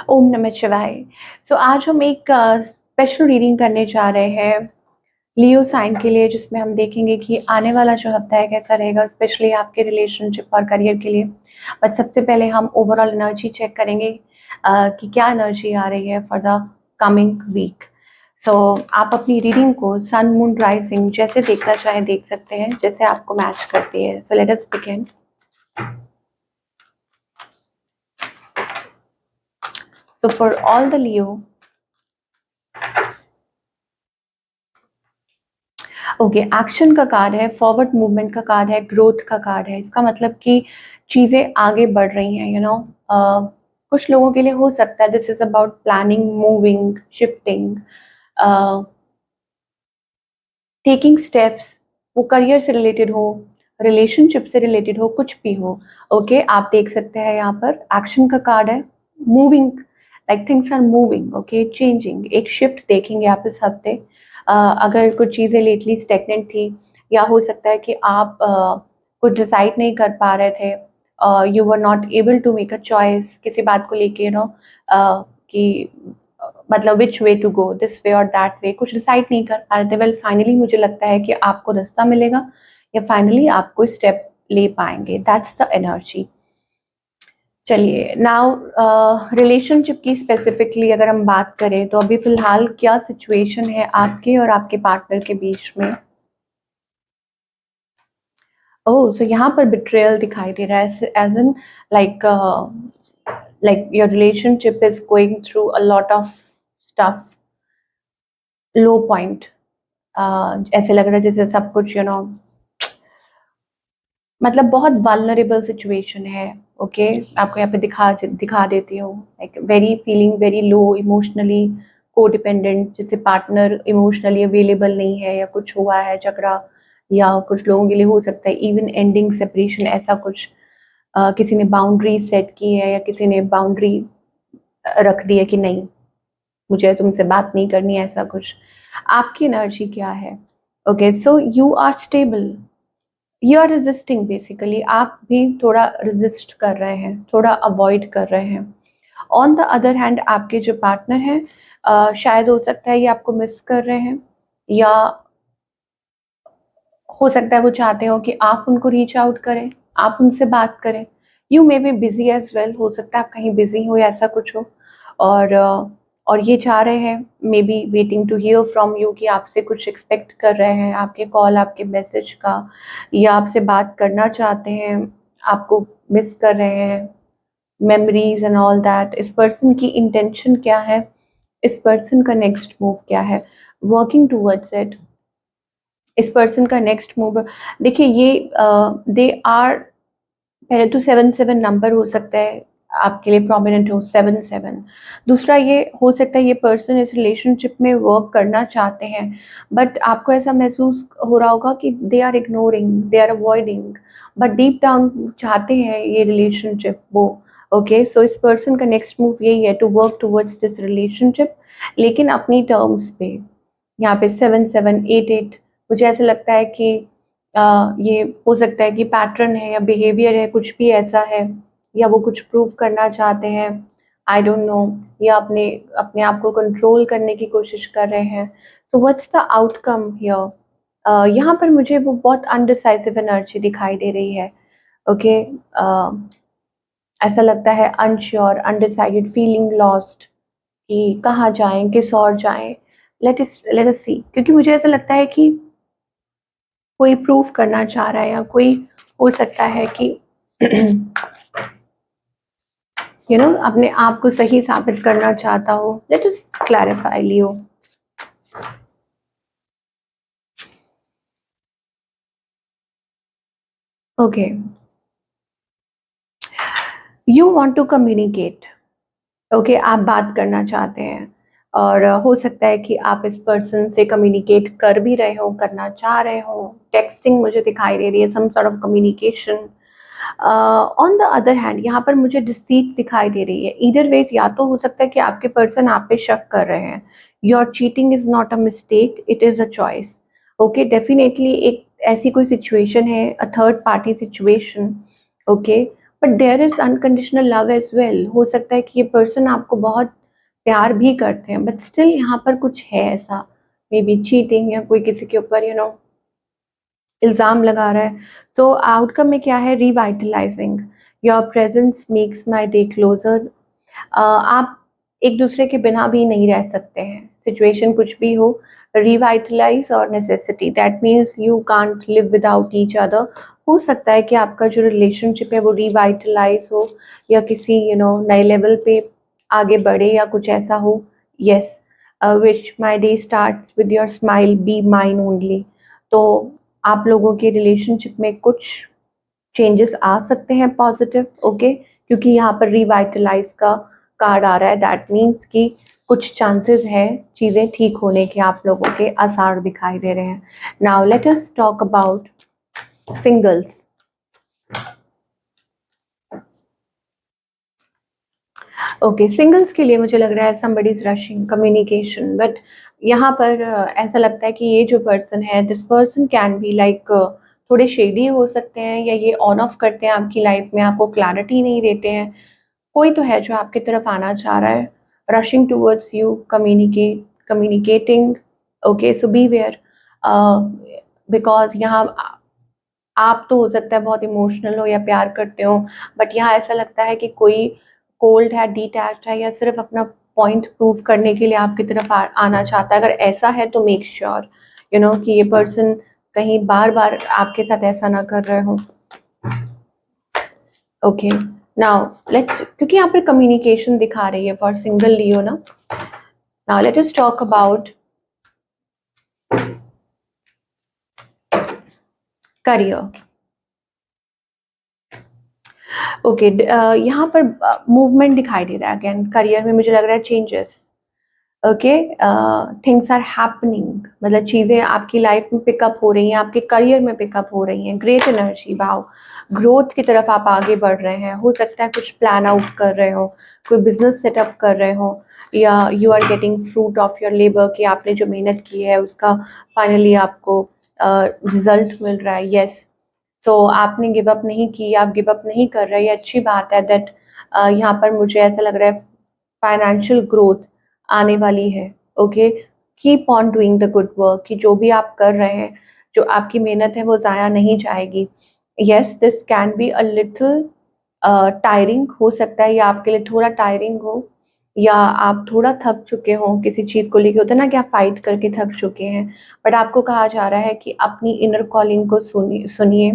ओम नमः शिवाय। तो आज हम एक स्पेशल रीडिंग करने जा रहे हैं लियो साइन के लिए, जिसमें हम देखेंगे कि आने वाला जो हफ्ता है कैसा रहेगा, स्पेशली आपके रिलेशनशिप और करियर के लिए। बट सबसे पहले हम ओवरऑल एनर्जी चेक करेंगे कि क्या एनर्जी आ रही है फॉर द कमिंग वीक। सो आप अपनी रीडिंग को सन मून राइजिंग जैसे देखना चाहें देख सकते हैं, जैसे आपको मैच करती है। So let us begin. So for all the Leo, okay, action का कार्ड है, फॉरवर्ड मूवमेंट का कार्ड है, ग्रोथ का कार्ड है। इसका मतलब कि चीज़ें आगे बढ़ रही हैं, कुछ लोगों के लिए हो सकता है this is about planning, moving, shifting, taking steps. वो करियर से रिलेटेड हो, रिलेशनशिप से रिलेटेड हो, कुछ भी हो। ओके, आप देख सकते हैं यहाँ पर एक्शन का कार्ड है, moving, like things are moving, okay, changing. एक शिफ्ट देखेंगे आप इस हफ्ते। अगर कुछ चीज़ें लेटली स्टेगनेंट थी, या हो सकता है कि आप कुछ डिसाइड नहीं कर पा रहे थे, you were not able to make a choice किसी बात को लेके, कि मतलब विच way to go, this way और दैट वे, कुछ डिसाइड नहीं कर पा रहे थे। वेल फाइनली मुझे लगता है कि आपको रास्ता मिलेगा, या फाइनली आप कोई स्टेप ले पाएंगे। That's the energy. चलिए नाउ रिलेशनशिप की स्पेसिफिकली अगर हम बात करें, तो अभी फिलहाल क्या सिचुएशन है आपके और आपके पार्टनर के बीच में। ओह, सो यहाँ पर बिट्रेयल दिखाई दे रहा है, as in like your relationship is going through a lot of stuff, low point. ऐसे लग रहा है जैसे सब कुछ मतलब बहुत वल्नरेबल सिचुएशन है। ओके, आपको यहाँ पे दिखा देती हूँ, like very feeling very low emotionally, को डिपेंडेंट, जैसे पार्टनर इमोशनली अवेलेबल नहीं है, या कुछ हुआ है झगड़ा, या कुछ लोगों के लिए हो सकता है इवन एंडिंग सेपरेशन, ऐसा कुछ। किसी ने बाउंड्री सेट की है, या किसी ने बाउंड्री रख दी है कि नहीं, मुझे तुमसे बात नहीं करनी, ऐसा कुछ। आपकी एनर्जी क्या है? Okay, so you are stable, you are resisting, basically आप भी थोड़ा रेजिस्ट कर रहे हैं, थोड़ा अवॉइड कर रहे हैं। ऑन द अदर हैंड आपके जो पार्टनर हैं, शायद हो सकता है ये आपको मिस कर रहे हैं, या हो सकता है वो चाहते हो कि आप उनको रीच आउट करें, आप उनसे बात करें। You may be busy as well, हो सकता है आप कहीं बिजी हो या ऐसा कुछ हो, और और ये चाह रहे हैं, maybe waiting to hear from you, कि आपसे कुछ एक्सपेक्ट कर रहे हैं, आपके कॉल, आपके मैसेज का, या आपसे बात करना चाहते हैं, आपको मिस कर रहे हैं, मेमोरीज एंड ऑल दैट। इस पर्सन की इंटेंशन क्या है, इस पर्सन का नेक्स्ट मूव क्या है, वर्किंग टूवर्ड्स इट। इस पर्सन का नेक्स्ट मूव, देखिए ये दे आर, पहले तो 7-7 नंबर हो सकता है आपके लिए प्रोमिनेंट हो, 7-7। दूसरा ये हो सकता है ये पर्सन इस रिलेशनशिप में वर्क करना चाहते हैं, बट आपको ऐसा महसूस हो रहा होगा कि they are ignoring, they are avoiding, but deep down चाहते हैं ये रिलेशनशिप वो। ओके, सो इस पर्सन का नेक्स्ट मूव यही है, to work towards this relationship, लेकिन अपनी टर्म्स पे। यहाँ पे 7-7, 8-8, मुझे ऐसा लगता है कि ये हो सकता है कि पैटर्न है, या बिहेवियर है, कुछ भी ऐसा है, या वो कुछ प्रूव करना चाहते हैं, आई डोंट नो, या अपने अपने आप को कंट्रोल करने की कोशिश कर रहे हैं। तो व्हाट्स द आउटकम हियर? यहाँ पर मुझे वो बहुत अनडिसाइसिव एनर्जी दिखाई दे रही है। ओके, ऐसा लगता है अनश्योर, अनडिसाइडेड, फीलिंग लॉस्ट, कि कहाँ जाएं, किस और जाएं। लेट अस सी, क्योंकि मुझे ऐसा लगता है कि कोई प्रूफ करना चाह रहा है, या कोई हो सकता है कि अपने आप को सही साबित करना चाहता हो। Let us clarify Leo. Okay, you want to communicate. Okay, आप बात करना चाहते हैं, और हो सकता है कि आप इस पर्सन से कम्युनिकेट कर भी रहे हो, करना चाह रहे हो। टेक्सटिंग मुझे दिखाई दे रही है, some sort of communication. On the other hand यहाँ पर मुझे डिसीट दिखाई दे रही है। ईदर वेज, या तो हो सकता है कि आपके पर्सन आप पे शक कर रहे हैं, your cheating is not a mistake, it is a choice. Okay, definitely एक ऐसी कोई सिचुएशन है, a third party situation. Okay, but there is unconditional love as well. हो सकता है कि ये पर्सन आपको बहुत प्यार भी करते हैं, बट स्टिल यहाँ पर कुछ है ऐसा, मे बी चीटिंग, या कोई किसी के ऊपर इल्ज़ाम लगा रहा है। तो आउटकम में क्या है? Revitalizing, your presence makes my day closer. आप एक दूसरे के बिना भी नहीं रह सकते हैं, सिचुएशन कुछ भी हो। रिवाइटलाइज और necessity, that means you can't live without each other. हो सकता है कि आपका जो रिलेशनशिप है वो रिवाइटलाइज हो, या किसी नए लेवल पे आगे बढ़े, या कुछ ऐसा हो। Yes, which my day start with your smile, be mine only. तो आप लोगों के रिलेशनशिप में कुछ चेंजेस आ सकते हैं पॉजिटिव, ओके, क्योंकि यहाँ पर रिवाइटलाइज का कार्ड आ रहा है। दैट मीन्स कि कुछ चांसेस है चीज़ें ठीक होने के, आप लोगों के आसार दिखाई दे रहे हैं। Now let us talk about singles. Okay, singles के लिए मुझे लग रहा है somebody is rushing communication, but यहाँ पर ऐसा लगता है कि ये जो पर्सन है, this person can be like थोड़े शेडी हो सकते हैं, या ये ऑन ऑफ करते हैं आपकी लाइफ में, आपको क्लैरिटी नहीं देते हैं। कोई तो है जो आपकी तरफ आना चाह रहा है, rushing towards you, communicating. Okay, so be aware, because यहाँ आप तो हो सकता है बहुत इमोशनल हो या प्यार करते हो, बट यहाँ ऐसा लगता है कि कोई कोल्ड है, डिटैच्ड है, या सिर्फ अपना पॉइंट प्रूव करने के लिए आपकी तरफ आना चाहता है। अगर ऐसा है तो मेक श्योर कि ये पर्सन कहीं बार बार आपके साथ ऐसा ना कर रहे हो। ओके, नाउ लेट्स, क्योंकि यहाँ पर कम्युनिकेशन दिखा रही है फॉर सिंगल लियो ना। Now let us talk about career. Okay, यहाँ पर मूवमेंट दिखाई दे रहा है अगेन करियर में, मुझे लग रहा है changes. Okay, things are happening, मतलब चीज़ें आपकी लाइफ में पिकअप हो रही हैं, आपके करियर में पिकअप हो रही हैं। ग्रेट एनर्जी, भाव, ग्रोथ की तरफ आप आगे बढ़ रहे हैं। हो सकता है कुछ प्लान आउट कर रहे हो, कोई बिजनेस सेटअप कर रहे हो, या you are getting fruit of your labour, कि आपने जो मेहनत की है उसका फाइनली आपको रिजल्ट मिल रहा है। यस, सो आपने गिव अप नहीं की, आप गिव अप नहीं कर रहे, ये अच्छी बात है। दैट यहाँ पर मुझे ऐसा लग रहा है फाइनेंशियल ग्रोथ आने वाली है। Okay, keep on doing the good work, कि जो भी आप कर रहे हैं, जो आपकी मेहनत है वो ज़ाया नहीं जाएगी। Yes, this can be a little tiring, हो सकता है ये आपके लिए थोड़ा टायरिंग हो, या आप थोड़ा थक चुके हो किसी चीज़ को लेके। होता है ना कि आप फाइट करके थक चुके हैं, बट आपको कहा जा रहा है कि अपनी इनर कॉलिंग को सुनिए।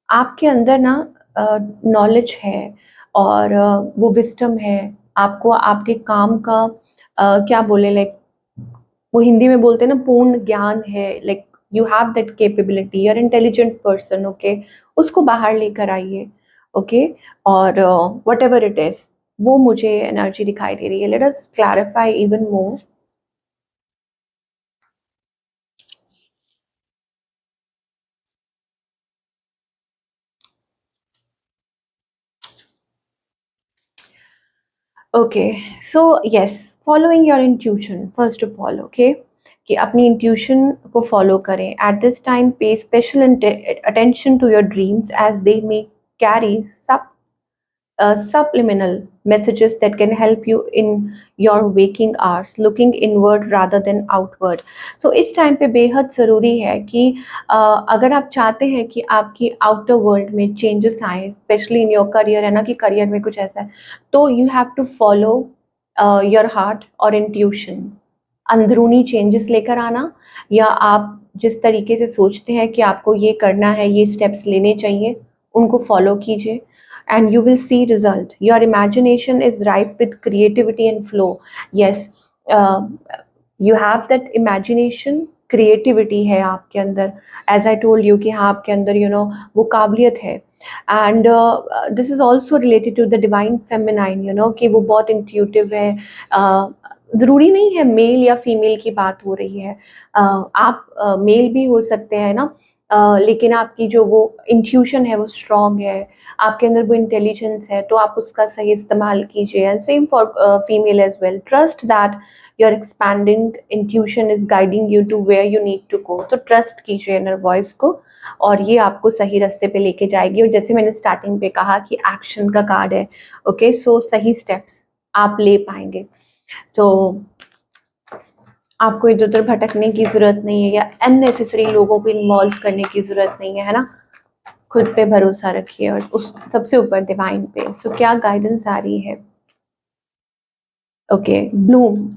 आपके अंदर ना नॉलेज है, और वो विस्डम है। आपको आपके काम का क्या बोले, लाइक वो हिंदी में बोलते हैं ना, पूर्ण ज्ञान है। Like you have that capability, you're intelligent person. Okay, उसको बाहर लेकर आइए। ओके, और वट एवर इट इज, वो मुझे एनर्जी दिखाई दे रही है। Let us clarify even more. Okay, so yes, following your intuition first of all. Okay, कि अपनी इंट्यूशन को फॉलो करें। एट दिस टाइम पे special attention to your dreams, as they may carry subliminal messages that can help you in your waking hours, looking inward rather than outward. So इस time पे बेहद ज़रूरी है कि अगर आप चाहते हैं कि आपकी आउटर वर्ल्ड में चेंजेस आए, स्पेशली इन योर करियर, है ना कि करियर में कुछ ऐसा है, तो you have to follow your heart और इंट्यूशन। अंदरूनी चेंजेस लेकर आना, या आप जिस तरीके से सोचते हैं कि आपको ये करना है, ये स्टेप्स लेने चाहिए, उनको फॉलो कीजिए, and you will see result. Your imagination is ripe with creativity and flow. Yes, uh, you have that imagination, creativity है आपके अंदर, as I told you कि हाँ आपके अंदर वो काबिलियत है। and this is also related to the divine feminine, कि वो बहुत intuitive है। ज़रूरी नहीं है मेल या फीमेल की बात हो रही है, आप मेल भी हो सकते हैं ना, लेकिन आपकी जो वो इंट्यूशन है वो स्ट्रॉन्ग है, आपके अंदर वो इंटेलिजेंस है तो आप उसका सही इस्तेमाल कीजिए। And same for female as well, trust that your expanding intuition is guiding you to where you need to go. तो ट्रस्ट कीजिए इनर वॉइस को और ये आपको सही रास्ते पे लेके जाएगी। और जैसे मैंने स्टार्टिंग पे कहा कि एक्शन का कार्ड है, ओके, सो सही स्टेप्स आप ले पाएंगे। तो आपको इधर उधर भटकने की जरूरत नहीं है या अननेसेसरी लोगों को इन्वॉल्व करने की जरूरत नहीं है ना। खुद पे भरोसा रखिए और उस सबसे ऊपर डिवाइन पे। सो क्या गाइडेंस आ रही है? Okay, Bloom.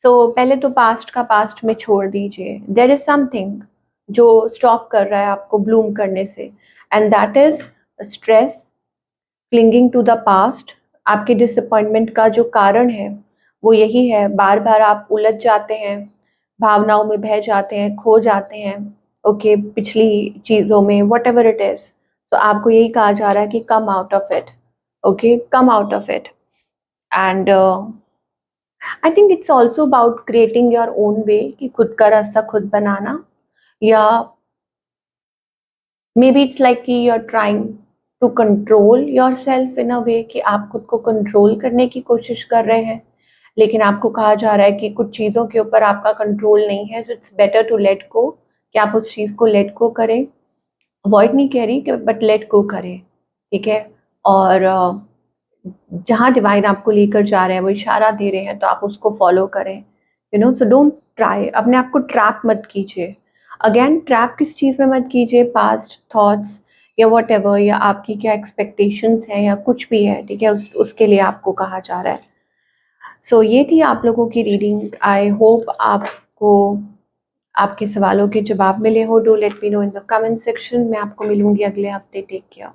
सो पहले तो पास्ट का पास्ट में छोड़ दीजिए। देयर इज समथिंग जो स्टॉप कर रहा है आपको ब्लूम करने से, and that is stress, clinging to the past. आपके डिसअपॉइंटमेंट का जो कारण है वो यही है, बार बार आप उलझ जाते हैं, भावनाओं में बह जाते हैं, खो जाते हैं, ओके, पिछली चीज़ों में, वट एवर इट इज। तो आपको यही कहा जा रहा है कि come out of it, okay, come out of it. And I think it's also about creating your own way, कि खुद का रास्ता खुद बनाना, या मे बी इट्स लाइक कि you are trying to control yourself in a way, कि आप खुद को कंट्रोल करने की कोशिश कर रहे हैं, लेकिन आपको कहा जा रहा है कि कुछ चीज़ों के ऊपर आपका कंट्रोल नहीं है। So it's better to let go, कि आप उस चीज़ को लेट गो करें। अवॉइड नहीं कह रही कि, बट लेट गो करें, ठीक है। और जहाँ डिवाइन आपको लेकर जा रहे हैं, वो इशारा दे रहे हैं, तो आप उसको फॉलो करें, you know. So don't try, अपने आप को ट्रैप मत कीजिए। अगेन, ट्रैप किस चीज़ में मत कीजिए? पास्ट थॉट्स या वट एवर, या आपकी क्या एक्सपेक्टेशंस हैं या कुछ भी है, ठीक है, उसके लिए आपको कहा जा रहा है। सो ये थी आप लोगों की रीडिंग। आई होप आपको आपके सवालों के जवाब मिले हो। Do let me know in the comment section. मैं आपको मिलूंगी अगले हफ्ते। Take care.